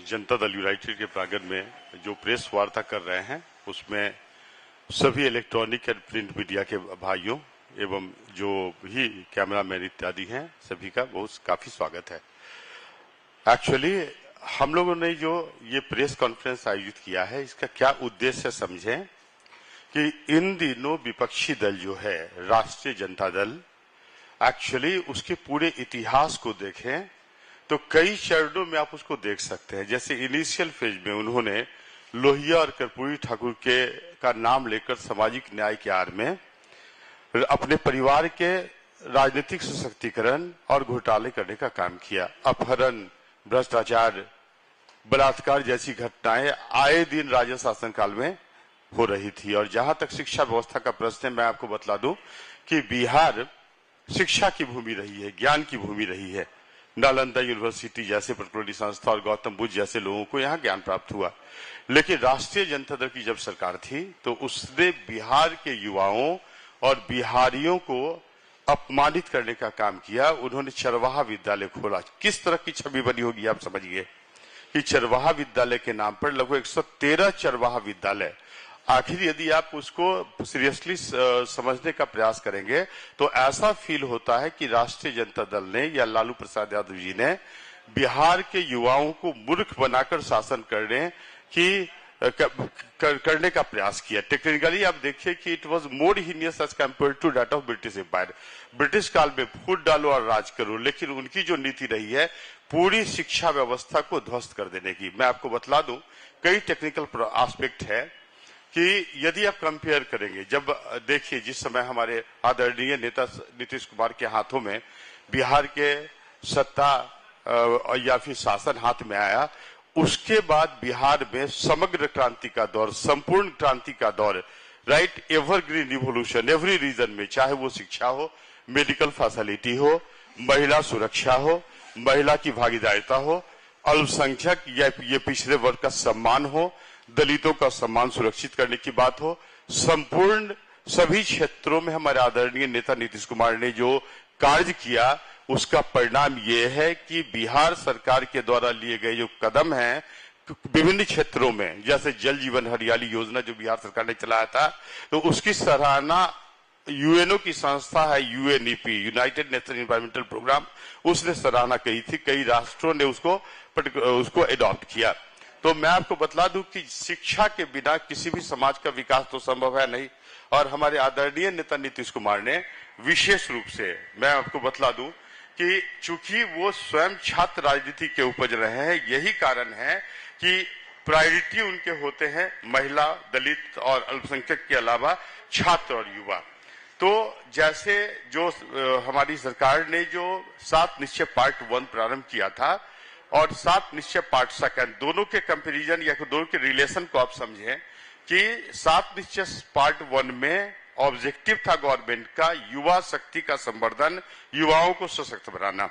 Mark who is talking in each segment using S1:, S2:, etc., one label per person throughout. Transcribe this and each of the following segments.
S1: Janata Dal United के प्रांगण में जो प्रेस वार्ता कर रहे हैं उसमें सभी इलेक्ट्रॉनिक एंड प्रिंट मीडिया के भाइयों एवं जो भी कैमरामैन इत्यादि हैं सभी का काफी स्वागत है। एक्चुअली हम लोगों ने जो ये प्रेस कॉन्फ्रेंस आयोजित किया है इसका क्या उद्देश्य समझें कि इन दिनों विपक्षी दल जो है राष्ट्रीय जनता दल एक्चुअली उसके पूरे इतिहास को देखें तो कई चरणों में आप उसको देख सकते हैं। जैसे इनिशियल फेज में उन्होंने लोहिया और कर्पूरी ठाकुर का नाम लेकर सामाजिक न्याय के आड़ में अपने परिवार के राजनीतिक सशक्तिकरण और घोटाले करने का काम किया। अपहरण, भ्रष्टाचार, बलात्कार जैसी घटनाएं आए दिन राज्य शासन काल में हो रही थी। और जहां तक शिक्षा व्यवस्था का प्रश्न है, मैं आपको बतला दूं कि बिहार शिक्षा की भूमि रही है, ज्ञान की भूमि रही है। नालंदा यूनिवर्सिटी जैसे प्रतिष्ठित संस्था और गौतम बुद्ध जैसे लोगों को यहाँ ज्ञान प्राप्त हुआ। लेकिन राष्ट्रीय जनता दल की जब सरकार थी तो उसने बिहार के युवाओं और बिहारियों को अपमानित करने का काम किया। उन्होंने चरवाहा विद्यालय खोला। किस तरह की छवि बनी होगी आप समझिए कि चरवाहा विद्यालय के नाम पर लगभग 113 चरवाहा विद्यालय। आखिर यदि आप उसको सीरियसली समझने का प्रयास करेंगे तो ऐसा फील होता है कि राष्ट्रीय जनता दल ने या लालू प्रसाद यादव जी ने बिहार के युवाओं को मूर्ख बनाकर शासन करने का प्रयास किया। टेक्निकली आप देखिए कि it was more heinous as compare to that of British Empire. British काल में फूट डालो और राज करो, लेकिन उनकी जो नीति रही है पूरी शिक्षा व्यवस्था को ध्वस्त कर देने की। मैं आपको बतला दूं कई टेक्निकल एस्पेक्ट है कि यदि आप कंपेयर करेंगे, जब देखिए जिस समय हमारे आदरणीय नेता नीतीश कुमार के हाथों में बिहार के सत्ता या फिर शासन हाथ में आया, उसके बाद बिहार में समग्र क्रांति का दौर, संपूर्ण क्रांति का दौर, right, evergreen revolution every region में, चाहे वो शिक्षा हो, मेडिकल फैसिलिटी हो, महिला सुरक्षा हो, महिला की भागीदारिता हो, अल्पसंख्यक या ये पिछड़े वर्ग का सम्मान हो, दलितों का सम्मान सुरक्षित करने की बात हो, संपूर्ण सभी क्षेत्रों में हमारे आदरणीय नेता नीतीश कुमार ने जो कार्य किया उसका परिणाम ये है कि बिहार सरकार के द्वारा लिए गए जो कदम हैं विभिन्न क्षेत्रों में, जैसे जल जीवन हरियाली योजना जो बिहार सरकार ने चलाया था, तो उसकी सराहना यूएनओ की संस्था है UNEP, United Nation Environmental Programme, उसने सराहना की थी। कई राष्ट्रों ने उसको एडॉप्ट किया। तो मैं आपको बतला दूं कि शिक्षा के बिना किसी भी समाज का विकास तो संभव है नहीं। और हमारे आदरणीय नेता नीतीश कुमार ने विशेष रूप से, मैं आपको बतला दूं कि चूंकि वो स्वयं छात्र राजनीति के उपज रहे हैं, यही कारण है कि प्रायोरिटी उनके होते हैं महिला, दलित और अल्पसंख्यक के अलावा छात्र और युवा। तो जैसे जो हमारी सरकार ने जो 7 निश्चय पार्ट 1 प्रारंभ किया था और 7 निश्चय पार्ट 2, दोनों के कंपैरिजन या दोनों के रिलेशन को आप समझें कि 7 निश्चय पार्ट 1 में ऑब्जेक्टिव था गवर्नमेंट का युवा शक्ति का संवर्धन, युवाओं को सशक्त बनाना,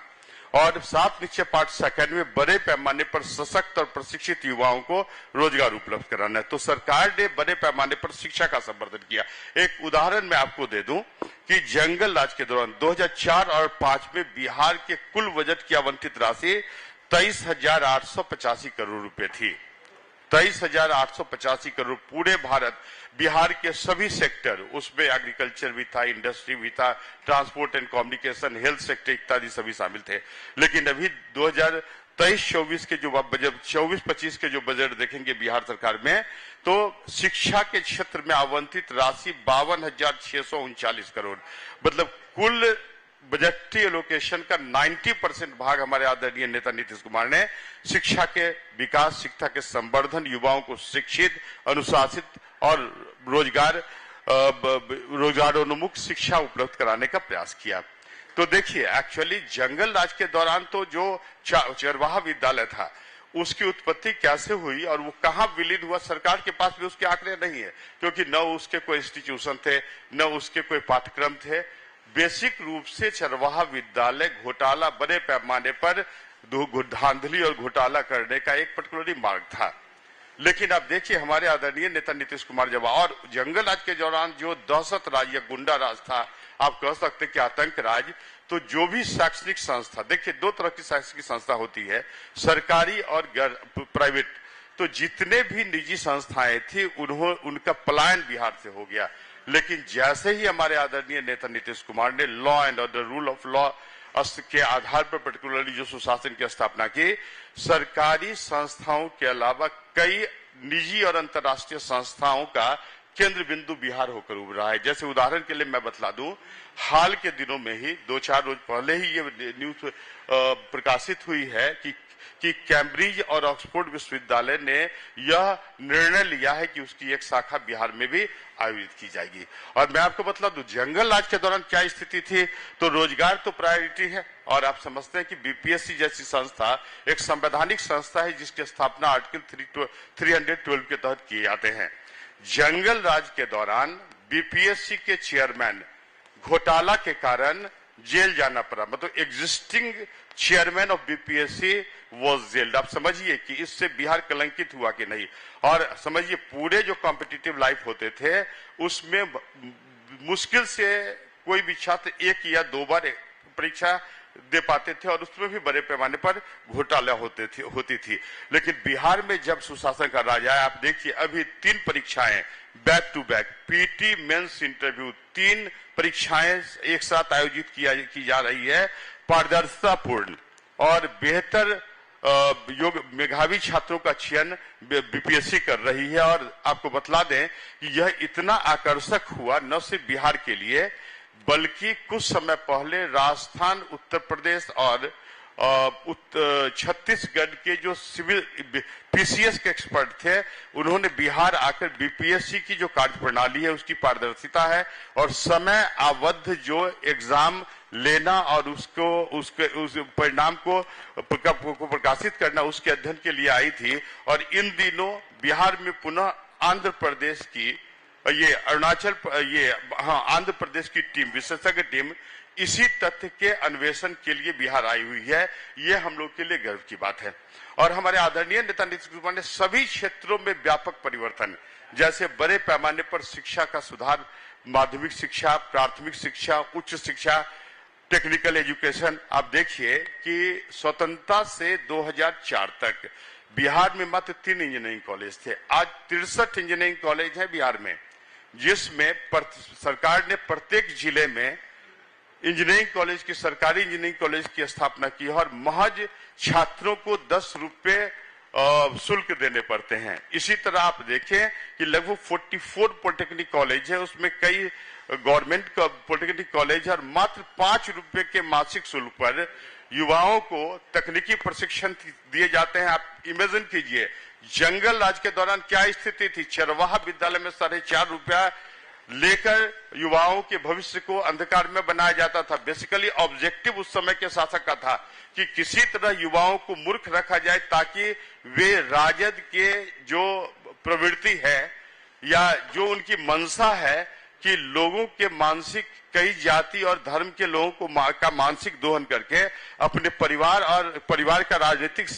S1: और 7 निश्चय पार्ट 2 में बड़े पैमाने पर सशक्त और प्रशिक्षित युवाओं को रोजगार उपलब्ध कराना है। तो सरकार ने बड़े पैमाने पर शिक्षा का संवर्धन किया। एक उदाहरण मैं आपको दे दूं कि जंगल राज के दौरान 2004 और 2005 में बिहार के कुल बजट की आवंटित राशि 23,885 करोड़ रुपए थी। 23,885 करोड़ पूरे भारत, बिहार के सभी सेक्टर, उसमें एग्रीकल्चर भी था, इंडस्ट्री भी था, transport and communication, health sector इत्यादि सभी शामिल थे। लेकिन अभी 2023-24 के जो बजट, 24-25 के जो बजट देखेंगे बिहार सरकार में, तो शिक्षा के क्षेत्र में आवंटित राशि 52,639 करोड़, मतलब कुल बजटीय एलोकेशन का 90% भाग हमारे आदरणीय नेता नीतीश कुमार ने शिक्षा के विकास, शिक्षा के संवर्धन, युवाओं को शिक्षित, अनुशासित और रोजगारोन्मुख शिक्षा उपलब्ध कराने का प्रयास किया। तो देखिए एक्चुअली जंगल राज के दौरान तो जो चरवाहा विद्यालय था उसकी उत्पत्ति कैसे हुई और वो कहां विलीन हुआ, सरकार के पास भी उसके आंकड़े नहीं है, क्योंकि न उसके कोई इंस्टीट्यूशन थे, न उसके कोई पाठ्यक्रम थे। बेसिक रूप से चरवाहा विद्यालय घोटाला, बड़े पैमाने पर धांधली और घोटाला करने का एक पर्टिकुलरली मार्ग था। लेकिन अब देखिए हमारे आदरणीय नेता नीतीश कुमार जब, और जंगल राज के दौरान जो दहशत राज या गुंडा राज था, आप कह सकते कि आतंक राज, तो जो भी शैक्षणिक संस्था, देखिए दो तरह की शैक्षणिक संस्था होती है, सरकारी और प्राइवेट। तो जितने भी निजी संस्थाएं थी उनका पलायन बिहार से हो गया। लेकिन जैसे ही हमारे आदरणीय नेता नीतीश कुमार ने law and order, rule of law के आधार पर पर्टिकुलरली जो सुशासन की स्थापना की, सरकारी संस्थाओं के अलावा कई निजी और अंतर्राष्ट्रीय संस्थाओं का केंद्र बिंदु बिहार होकर उभरा है। जैसे उदाहरण के लिए मैं बतला दूं, हाल के दिनों में ही 2-4 रोज पहले ही ये न्यूज प्रकाशित हुई है कि कैम्ब्रिज और ऑक्सफोर्ड विश्वविद्यालय ने यह निर्णय लिया है कि उसकी एक शाखा बिहार में भी आयोजित की जाएगी। और मैं आपको बतला दूं, जंगल राज के दौरान क्या स्थिति थी, तो रोजगार तो प्रायोरिटी है। और आप समझते हैं कि बीपीएससी जैसी संस्था एक संवैधानिक संस्था है जिसकी स्थापना आर्टिकल 312 के तहत किए जाते हैं। जंगल राज के दौरान बीपीएससी के चेयरमैन घोटाला के कारण जेल जाना पड़ा, मतलब existing chairman of BPSC was gelled. आप समझिए कि इससे बिहार कलंकित हुआ कि नहीं। और समझिए पूरे जो कॉम्पिटिटिव लाइफ होते थे उसमें मुश्किल से कोई भी छात्र 1 या 2 बार परीक्षा दे पाते थे और उसमें भी बड़े पैमाने पर घोटाला होती थी। लेकिन बिहार में जब सुशासन का राज आया, आप देखिए अभी 3 परीक्षाएं back to back, PT mains interview, 3 परीक्षाएं एक साथ आयोजित की जा रही है। पारदर्शितापूर्ण और बेहतर मेधावी छात्रों का चयन बीपीएससी कर रही है। और आपको बतला दें कि यह इतना आकर्षक हुआ न सिर्फ बिहार के लिए, बल्कि कुछ समय पहले राजस्थान, उत्तर प्रदेश और छत्तीसगढ़ के जो सिविल पीसीएस के एक्सपर्ट थे, उन्होंने बिहार आकर बीपीएससी की जो कार्यप्रणाली है उसकी पारदर्शिता है और समय आबद्ध जो एग्जाम लेना और उस परिणाम को प्रकाशित करना, उसके अध्ययन के लिए आई थी। और इन दिनों बिहार में पुनः आंध्र प्रदेश की आंध्र प्रदेश की टीम, विशेषज्ञ टीम इसी तथ्य के अन्वेषण के लिए बिहार आई हुई है। ये हम लोग के लिए गर्व की बात है। और हमारे आदरणीय नेता नीतीश कुमार ने सभी क्षेत्रों में व्यापक परिवर्तन, जैसे बड़े पैमाने पर शिक्षा का सुधार, माध्यमिक शिक्षा, प्राथमिक शिक्षा, उच्च शिक्षा, टेक्निकल एजुकेशन। आप देखिए कि स्वतंत्रता से 2004 तक बिहार में मात्र 3 इंजीनियरिंग कॉलेज थे। आज 63 इंजीनियरिंग कॉलेज हैं बिहार में, जिसमें सरकार ने प्रत्येक जिले में इंजीनियरिंग कॉलेज की, सरकारी इंजीनियरिंग कॉलेज की स्थापना की है और महज छात्रों को 10 रुपए शुल्क देने पड़ते हैं। इसी तरह आप देखें कि लगभग 44 पॉलिटेक्निक कॉलेज है, उसमें कई गवर्नमेंट का पॉलिटेक्निक कॉलेज है और मात्र 5 रुपए के मासिक शुल्क पर युवाओं को तकनीकी प्रशिक्षण दिए जाते हैं। आप इमेजिन कीजिए जंगल राज के दौरान क्या स्थिति थी। चरवाहा विद्यालय में 4.5 रुपया लेकर युवाओं के भविष्य को अंधकार में बनाया जाता था। बेसिकली ऑब्जेक्टिव उस समय के शासक का था कि किसी तरह युवाओं को मूर्ख रखा जाए ताकि वे राजद के जो प्रवृत्ति है या जो उनकी मंशा है कि लोगों के मानसिक, कई जाति और धर्म के लोगों का मानसिक दोहन करके अपने परिवार का राजनीतिक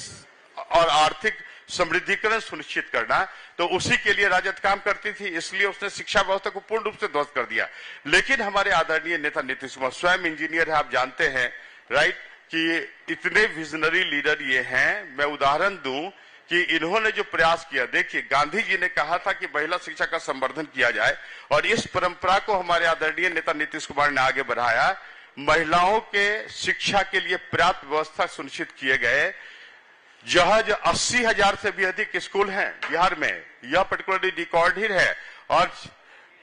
S1: और आर्थिक समृद्धिकरण सुनिश्चित करना, तो उसी के लिए राजद काम करती थी। इसलिए उसने शिक्षा व्यवस्था को पूर्ण रूप से ध्वस्त कर दिया। लेकिन हमारे आदरणीय नेता नीतीश कुमार स्वयं इंजीनियर है, आप जानते हैं राइट, कि इतने विजनरी लीडर ये हैं। मैं उदाहरण दूं कि इन्होंने जो प्रयास किया, देखिए गांधी जी ने कहा था कि महिला शिक्षा का संवर्धन किया जाए और इस परंपरा को हमारे आदरणीय नेता नीतीश कुमार ने आगे बढ़ाया। महिलाओं के शिक्षा के लिए पर्याप्त व्यवस्था सुनिश्चित किए गए। जहाज 80,000 से भी अधिक स्कूल हैं बिहार में, यह पर्टिकुलरली रिकॉर्ड ही है। और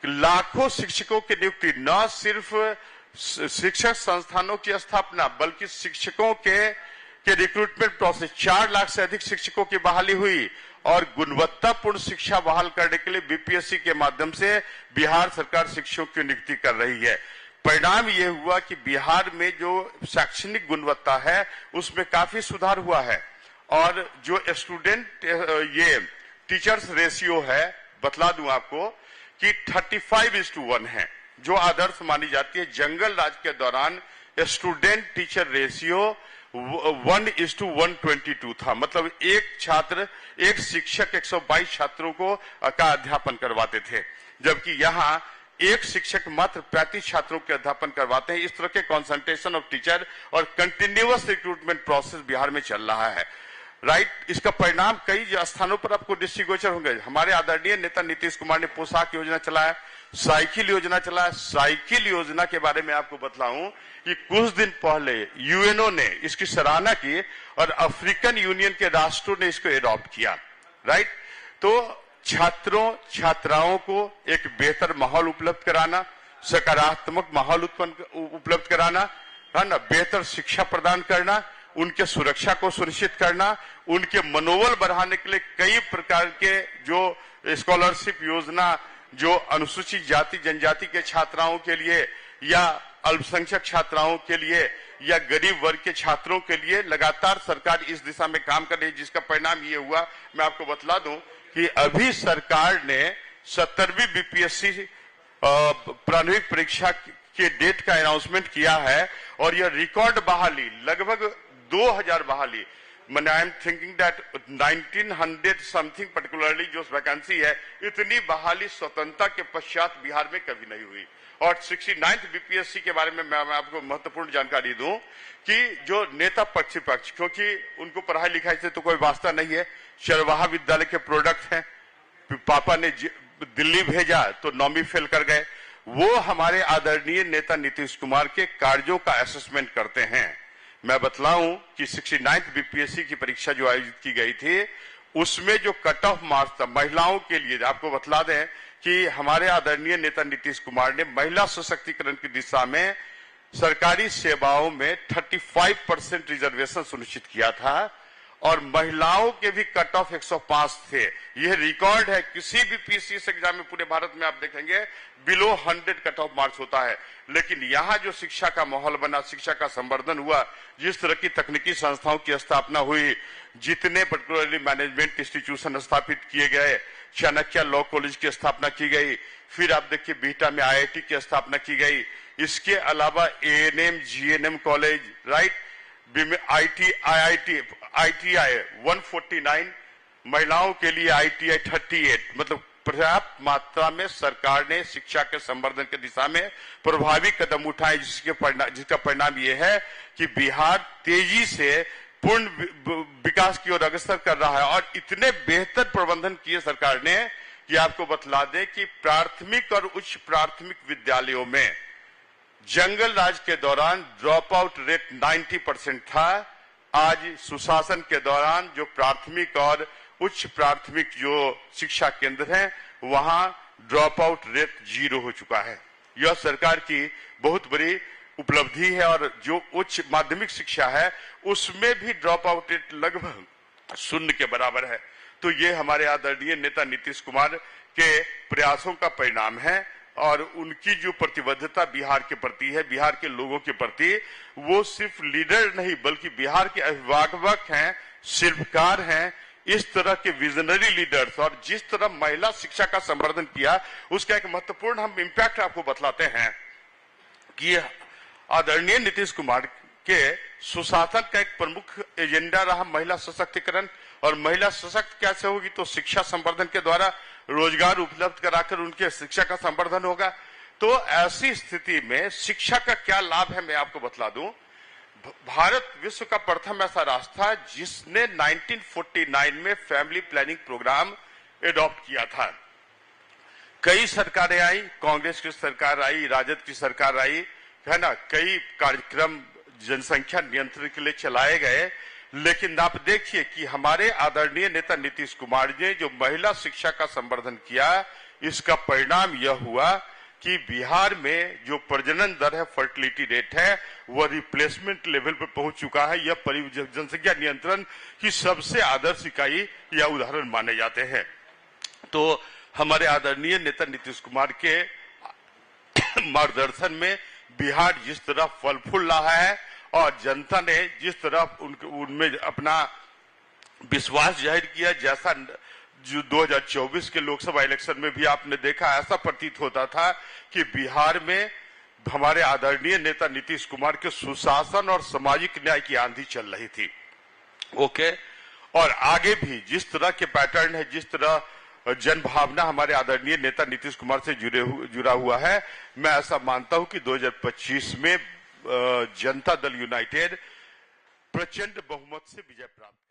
S1: लाखों शिक्षकों की नियुक्ति, न सिर्फ शिक्षक संस्थानों की स्थापना बल्कि शिक्षकों के रिक्रूटमेंट प्रोसेस, 4 लाख से अधिक शिक्षकों की बहाली हुई और गुणवत्तापूर्ण शिक्षा बहाल करने के लिए बीपीएससी के माध्यम से बिहार सरकार शिक्षकों की नियुक्ति कर रही है। परिणाम यह हुआ कि बिहार में जो शैक्षणिक गुणवत्ता है उसमें काफी सुधार हुआ है और जो स्टूडेंट ये टीचर्स रेशियो है, बतला दूं आपको कि 35:1 है, जो आदर्श मानी जाती है। जंगल राज के दौरान स्टूडेंट टीचर रेशियो 1:122 था, मतलब एक शिक्षक 122 छात्रों का अध्यापन करवाते थे, जबकि यहाँ एक शिक्षक मात्र 35 छात्रों के अध्यापन करवाते हैं। इस तरह के कंसंट्रेशन ऑफ टीचर और कंटिन्यूअस रिक्रूटमेंट प्रोसेस बिहार में चल रहा है। राइट, इसका परिणाम कई स्थानों पर आपको दृष्टिगोचर होंगे। हमारे आदरणीय नेता नीतीश कुमार ने पोशाक योजना चलाया, साइकिल योजना चलाया। साइकिल योजना के बारे में आपको बतलाऊं कि कुछ दिन पहले यूएनओ ने इसकी सराहना की और अफ्रीकन यूनियन के राष्ट्रों ने इसको एडॉप्ट किया। राइट, तो छात्रों छात्राओं को एक बेहतर माहौल उपलब्ध कराना, सकारात्मक माहौल उपलब्ध कराना, है ना, बेहतर शिक्षा प्रदान करना, उनके सुरक्षा को सुनिश्चित करना, उनके मनोबल बढ़ाने के लिए कई प्रकार के जो स्कॉलरशिप योजना जो अनुसूचित जाति जनजाति के छात्राओं के लिए या अल्पसंख्यक छात्राओं के लिए या गरीब वर्ग के छात्रों के लिए लगातार सरकार इस दिशा में काम कर रही है, जिसका परिणाम ये हुआ। मैं आपको बतला दूं कि अभी सरकार ने 70वीं बीपीएससी प्रारंभिक परीक्षा के डेट का अनाउंसमेंट किया है और यह रिकॉर्ड बहाली, लगभग 2000 बहाली, मैंने I am thinking that 1900 something particularly जो वैकेंसी है, इतनी बहाली स्वतंत्रता के पश्चात बिहार में कभी नहीं हुई। और 69th बीपीएससी के बारे में मैं आपको महत्वपूर्ण जानकारी दूं कि जो नेता प्रतिपक्ष, क्योंकि उनको पढ़ाई लिखाई से तो कोई वास्ता नहीं है, चरवाहा विद्यालय के प्रोडक्ट हैं, पापा ने दिल्ली भेजा तो 9वीं फेल कर गए, वो हमारे आदरणीय नेता नीतीश कुमार के कार्यों का असेसमेंट करते हैं। मैं बतलाऊं कि 69th बीपीएससी की परीक्षा जो आयोजित की गई थी, उसमें जो कट ऑफ मार्क्स था महिलाओं के लिए, आपको बतला दें कि हमारे आदरणीय नेता नीतीश कुमार ने महिला सशक्तिकरण की दिशा में सरकारी सेवाओं में 35% रिजर्वेशन सुनिश्चित किया था और महिलाओं के भी कट ऑफ 105 थे। यह रिकॉर्ड है, किसी भी पीसीएस एग्जाम में पूरे भारत में आप देखेंगे बिलो 100 कट ऑफ मार्क्स होता है। लेकिन यहाँ जो शिक्षा का माहौल बना, शिक्षा का संवर्धन हुआ, जिस तरह की तकनीकी संस्थाओं की स्थापना हुई, जितने पर्टिकुलरली मैनेजमेंट इंस्टीट्यूशन स्थापित किए गए, चाणक्य लॉ कॉलेज की स्थापना की गई, फिर आप देखिए बिहटा में आईआईटी की स्थापना की गई, इसके अलावा ANM GNM college, right, ITI 149, महिलाओं के लिए आईटीआई 38, मतलब पर्याप्त मात्रा में सरकार ने शिक्षा के संवर्धन की दिशा में प्रभावी कदम उठाए, जिसका परिणाम यह है कि बिहार तेजी से पूर्ण विकास की ओर अग्रसर कर रहा है। और इतने बेहतर प्रबंधन किए सरकार ने कि आपको बतला दें कि प्राथमिक और उच्च प्राथमिक विद्यालयों में जंगल राज के दौरान ड्रॉप आउट रेट 90% था। आज सुशासन के दौरान जो प्राथमिक और उच्च प्राथमिक जो शिक्षा केंद्र हैं, वहां ड्रॉप आउट रेट 0 हो चुका है। यह सरकार की बहुत बड़ी उपलब्धि है। और जो उच्च माध्यमिक शिक्षा है उसमें भी ड्रॉप आउट रेट लगभग 0 के बराबर है। तो ये हमारे आदरणीय नेता नीतीश कुमार के प्रयासों का परिणाम है और उनकी जो प्रतिबद्धता बिहार के प्रति है, बिहार के लोगों के प्रति, वो सिर्फ लीडर नहीं बल्कि बिहार के अभिभावक हैं, शिल्पकार हैं, इस तरह के विजनरी लीडर्स। और जिस तरह महिला शिक्षा का संवर्धन किया, उसका एक महत्वपूर्ण हम इम्पैक्ट आपको बतलाते हैं कि आदरणीय नीतीश कुमार के सुशासन का एक प्रमुख एजेंडा रहा महिला सशक्तिकरण। और महिला सशक्त कैसे होगी? तो शिक्षा संवर्धन के द्वारा रोजगार उपलब्ध कराकर उनके शिक्षा का संवर्धन होगा। तो ऐसी स्थिति में शिक्षा का क्या लाभ है, मैं आपको बतला दूं। भारत विश्व का प्रथम ऐसा राष्ट्र था जिसने 1949 में फैमिली प्लानिंग प्रोग्राम एडॉप्ट किया था। कई सरकारें आई, कांग्रेस की सरकार आई, राजद की सरकार आई, है ना, कई कार्यक्रम जनसंख्या नियंत्रण के लिए चलाए गए। लेकिन आप देखिए कि हमारे आदरणीय नेता नीतीश कुमार ने जो महिला शिक्षा का संवर्धन किया, इसका परिणाम यह हुआ कि बिहार में जो प्रजनन दर है, फर्टिलिटी रेट है, वह रिप्लेसमेंट लेवल पर पहुंच चुका है। यह जनसंख्या नियंत्रण की सबसे आदर्श इकाई या उदाहरण माने जाते हैं। तो हमारे आदरणीय नेता नीतीश कुमार के मार्गदर्शन में बिहार जिस तरह फल फूल रहा है और जनता ने जिस तरह उनमें अपना विश्वास जाहिर किया, जैसा जो 2024 के लोकसभा इलेक्शन में भी आपने देखा, ऐसा प्रतीत होता था कि बिहार में हमारे आदरणीय नेता नीतीश कुमार के सुशासन और सामाजिक न्याय की आंधी चल रही थी। ओके, और आगे भी जिस तरह के पैटर्न है, जिस तरह जनभावना हमारे आदरणीय नेता नीतीश कुमार से जुड़ा हुआ है। मैं ऐसा मानता हूं कि 2025 में जनता दल यूनाइटेड प्रचंड बहुमत से विजय प्राप्त